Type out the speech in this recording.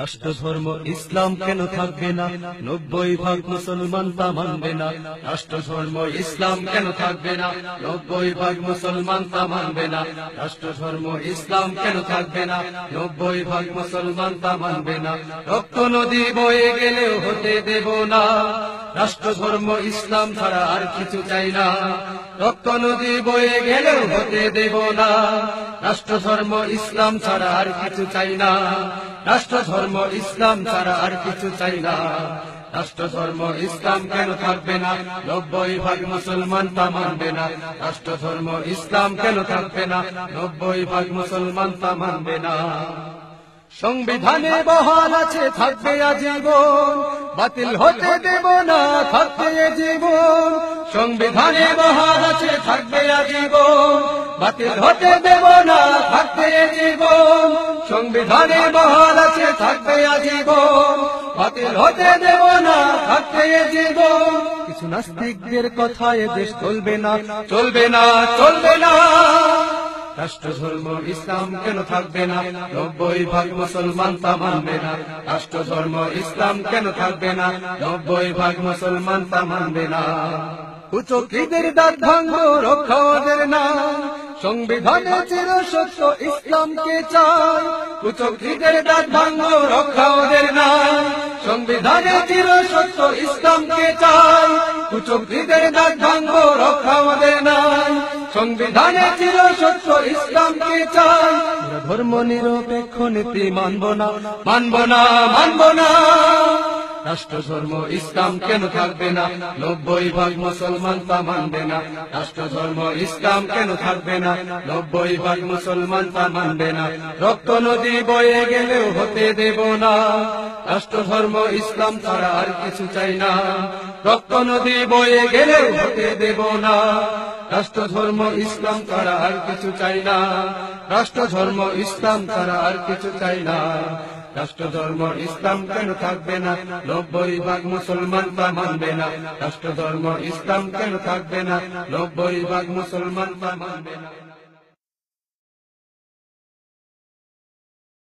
রাষ্ট্র ধর্ম ইসলাম কেন থাকবে না? 90% মুসলমান তা মানবে না। রাষ্ট্র ধর্ম ইসলাম কেন থাকবে না? 90% মুসলমান তা মানবে না। রাষ্ট্র ধর্ম ইসলাম কেন থাকবে না? 90% মুসলমান তা মানবে না। রক্ত নদী বয়ে গেলেও হতে দেব না। রাষ্ট্র ধর্ম ইসলাম ছাড়া আর কিছু চাই না। রক্ত নদী বয়ে গেলেও হতে দেব না। রাষ্ট্র ধর্ম ইসলাম ছাড়া আর কিছু চাই না। রাষ্ট্র ধর্ম ইসলাম ছাড়া আর কিছু চাই না। রাষ্ট্র ধর্ম ইসলাম কেন থাকবে না? 90% মুসলমান তা মানবে না। রাষ্ট্র ধর্ম ইসলাম কেন থাকবে না? 90% মুসলমান তা মানবে না। সংবিধানে বহাল আছে থাকবে আজীবন, বাতিল হতে দেব না থাকবে জীবন। সংবিধানে বহাল আছে থাকবে আজীবন, বাতিল হতে দেব না থাকবে জীবন। সংবিধানে বহাল আছে থাকবে আজীবন, বাতিল হতে দেব না থাকবে জীবন। কিছু নাস্তিকদের কথায় দেশ চলবে না, চলবে না, চলবে না। রাষ্ট্র ধর্ম ইসলাম কেন থাকবে না? 90% মুসলমান তা মানবে না। রাষ্ট্র ধর্ম ইসলাম কেন থাকবে না? 90% মুসলমান তা মানবে না। কুচক্রীদের দাঁত ভাঙবো, রক্ষা ওদের না। সংবিধানে চির সত্য ইসলামকে চাই। কুচক্রীদের দাঁত ভাঙবো, রক্ষা ওদের না। সংবিধানে চির সত্য ইসলামকে চাই। কুচক্রীদের দাঁত ভাঙবো, রক্ষা ওদের নাই। সংবিধানে চির সত্য ইসলামকে চাই। ধর্ম নিরপেক্ষ নীতি মানব না, মানব না, মানব না। রাষ্ট্র ধর্ম ইসলাম কেন থাকবে না? 90% মুসলমান তা মানবে না। রাষ্ট্র ধর্ম ইসলাম কেন থাকবে না? 90% মুসলমান তা মানবে না। রক্ত নদী বয়ে গেলেও হতে দেব না। রাষ্ট্র ধর্ম ইসলাম ছাড়া আর কিছু চাই না। রক্ত নদী বয়ে গেলেও হতে দেব না। রাষ্ট্র ধর্ম ইসলাম ছাড়া আর কিছু চাই না। রাষ্ট্র ধর্ম ইসলাম ছাড়া আর কিছু চাই না। রাষ্ট্র ধর্ম ইসলাম কেন থাকবে না? 90% মুসলমান তা মানবে না। রাষ্ট্র ধর্ম ইসলাম কেন থাকবে না? 90% মুসলমান তা মানবে না।